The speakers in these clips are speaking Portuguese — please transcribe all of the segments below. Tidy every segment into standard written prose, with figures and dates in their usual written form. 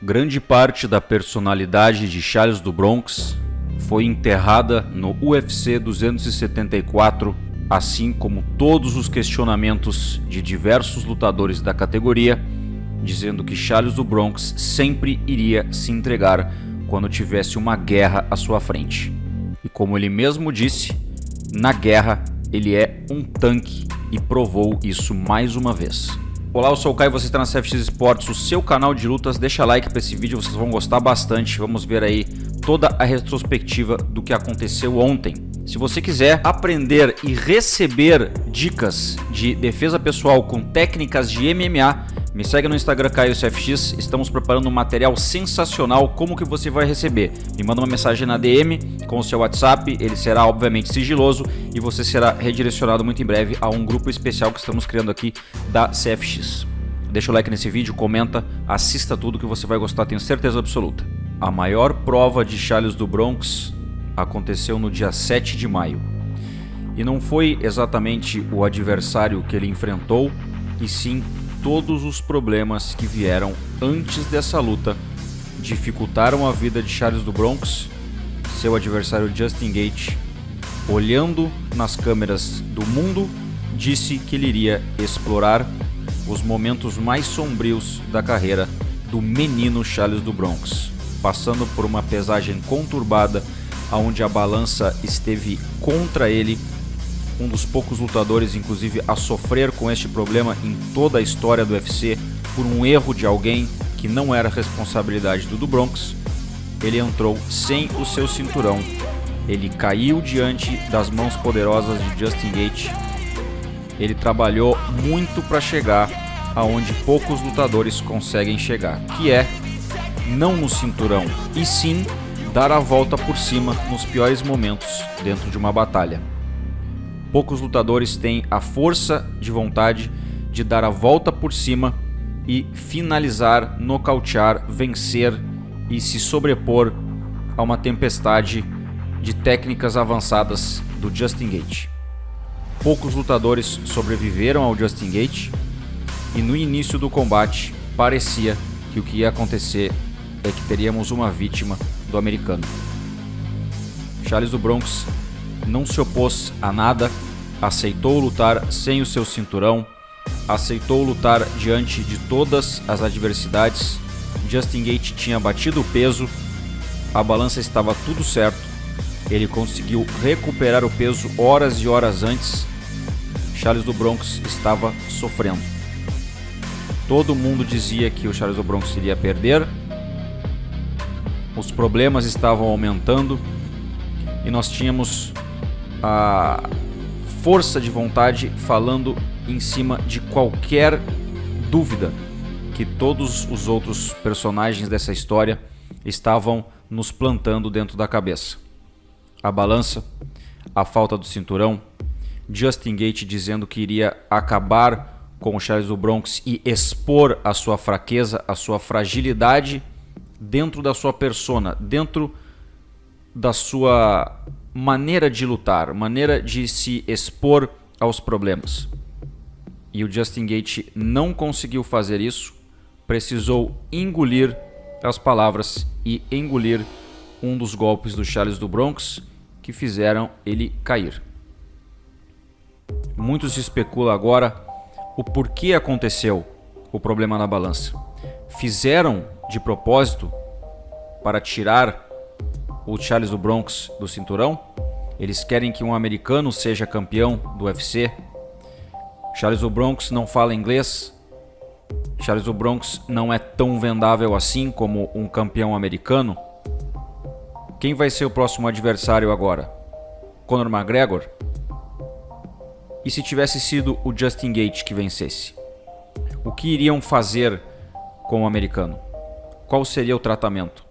Grande parte da personalidade de Charles do Bronx foi enterrada no UFC 274, assim como todos os questionamentos de diversos lutadores da categoria, dizendo que Charles do Bronx sempre iria se entregar quando tivesse uma guerra à sua frente. E como ele mesmo disse, na guerra ele é um tanque e provou isso mais uma vez. Olá, eu sou o Caio e você está na CFX Esportes, o seu canal de lutas. Deixa like para esse vídeo, vocês vão gostar bastante. Vamos ver aí toda a retrospectiva do que aconteceu ontem. Se você quiser aprender e receber dicas de defesa pessoal com técnicas de MMA, me segue no Instagram CaioCFX, estamos preparando um material sensacional. Como que você vai receber? Me manda uma mensagem na DM com o seu WhatsApp, ele será obviamente sigiloso e você será redirecionado muito em breve a um grupo especial que estamos criando aqui da CFX. Deixa o like nesse vídeo, comenta, assista tudo que você vai gostar, tenho certeza absoluta. A maior prova de Charles do Bronx aconteceu no dia 7 de maio. E não foi exatamente o adversário que ele enfrentou, e sim todos os problemas que vieram antes dessa luta dificultaram a vida de Charles do Bronx. Seu adversário Justin Gaethje, olhando nas câmeras do mundo, disse que ele iria explorar os momentos mais sombrios da carreira do menino Charles do Bronx, passando por uma pesagem conturbada onde a balança esteve contra ele, um dos poucos lutadores inclusive a sofrer com este problema em toda a história do UFC, por um erro de alguém que não era responsabilidade do Bronx. Ele entrou sem o seu cinturão, ele caiu diante das mãos poderosas de Justin Gaethje. Ele trabalhou muito para chegar aonde poucos lutadores conseguem chegar, que é não no cinturão, e sim dar a volta por cima nos piores momentos dentro de uma batalha. Poucos lutadores têm a força de vontade de dar a volta por cima e finalizar, nocautear, vencer e se sobrepor a uma tempestade de técnicas avançadas do Justin Gaethje. Poucos lutadores sobreviveram ao Justin Gaethje e no início do combate parecia que o que ia acontecer é que teríamos uma vítima do americano. Charles do Bronx não se opôs a nada, aceitou lutar sem o seu cinturão, aceitou lutar diante de todas as adversidades. Justin Gaethje tinha batido o peso, a balança estava tudo certo, ele conseguiu recuperar o peso horas e horas antes. Charles do Bronx estava sofrendo. Todo mundo dizia que o Charles do Bronx iria perder, os problemas estavam aumentando e nós tínhamos a força de vontade falando em cima de qualquer dúvida que todos os outros personagens dessa história estavam nos plantando dentro da cabeça. A balança, a falta do cinturão, Justin Gaethje dizendo que iria acabar com o Charles do Bronx e expor a sua fraqueza, a sua fragilidade dentro da sua persona, dentro da sua maneira de lutar, maneira de se expor aos problemas. E o Justin Gaethje não conseguiu fazer isso, precisou engolir as palavras e engolir um dos golpes do Charles do Bronx que fizeram ele cair. Muito se especula agora o porquê aconteceu o problema na balança. Fizeram de propósito para tirar o Charles do Bronx do cinturão? Eles querem que um americano seja campeão do UFC? Charles do Bronx não fala inglês? Charles do Bronx não é tão vendável assim como um campeão americano? Quem vai ser o próximo adversário agora? Conor McGregor? E se tivesse sido o Justin Gaethje que vencesse? O que iriam fazer com o americano? Qual seria o tratamento?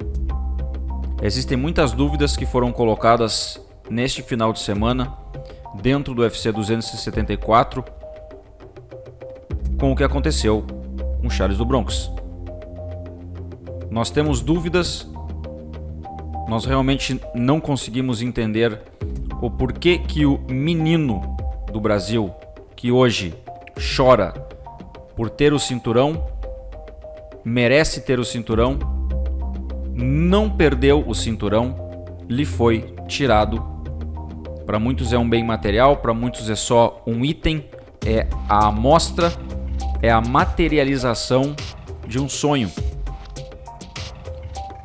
Existem muitas dúvidas que foram colocadas neste final de semana dentro do UFC 274 com o que aconteceu com Charles do Bronx. Nós temos dúvidas, nós realmente não conseguimos entender o porquê que o menino do Brasil, que hoje chora por ter o cinturão, merece ter o cinturão, não perdeu o cinturão, lhe foi tirado. Para muitos é um bem material, para muitos é só um item, é a amostra, é a materialização de um sonho.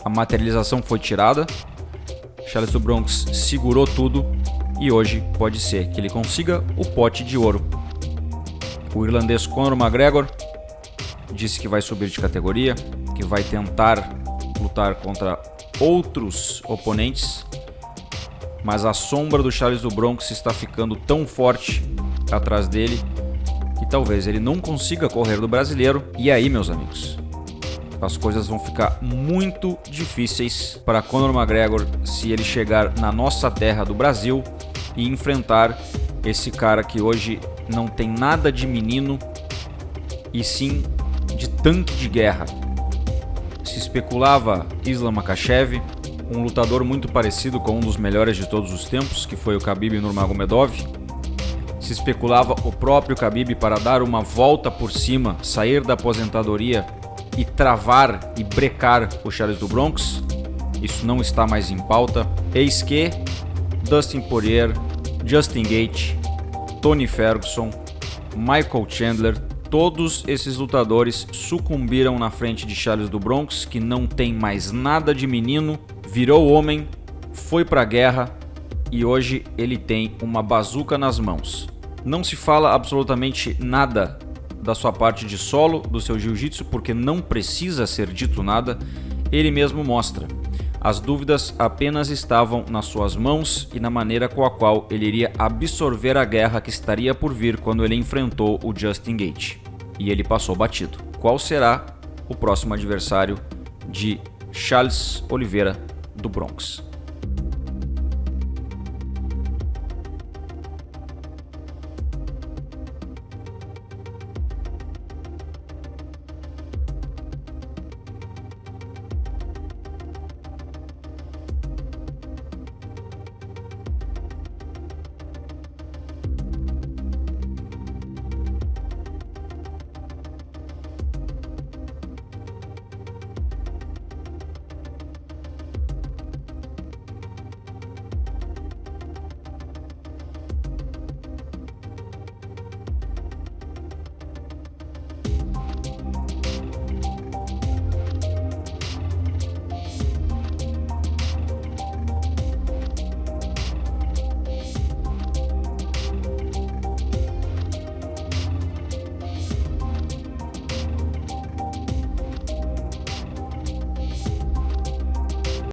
A materialização foi tirada, Charles do Bronx segurou tudo e hoje pode ser que ele consiga o pote de ouro. O irlandês Conor McGregor disse que vai subir de categoria, que vai tentar lutar contra outros oponentes, mas a sombra do Charles do Bronx está ficando tão forte atrás dele que talvez ele não consiga correr do brasileiro. E aí, meus amigos, as coisas vão ficar muito difíceis para Conor McGregor se ele chegar na nossa terra do Brasil e enfrentar esse cara que hoje não tem nada de menino e sim de tanque de guerra. Se especulava Islam Makhachev, um lutador muito parecido com um dos melhores de todos os tempos, que foi o Khabib Nurmagomedov. Se especulava o próprio Khabib para dar uma volta por cima, sair da aposentadoria e travar e brecar o Charles do Bronx. Isso não está mais em pauta. Eis que Dustin Poirier, Justin Gaethje, Tony Ferguson, Michael Chandler, todos esses lutadores sucumbiram na frente de Charles do Bronx, que não tem mais nada de menino, virou homem, foi pra guerra e hoje ele tem uma bazuca nas mãos. Não se fala absolutamente nada da sua parte de solo, do seu jiu-jitsu, porque não precisa ser dito nada, ele mesmo mostra. As dúvidas apenas estavam nas suas mãos e na maneira com a qual ele iria absorver a guerra que estaria por vir quando ele enfrentou o Justin Gaethje. E ele passou batido. Qual será o próximo adversário de Charles Oliveira do Bronx?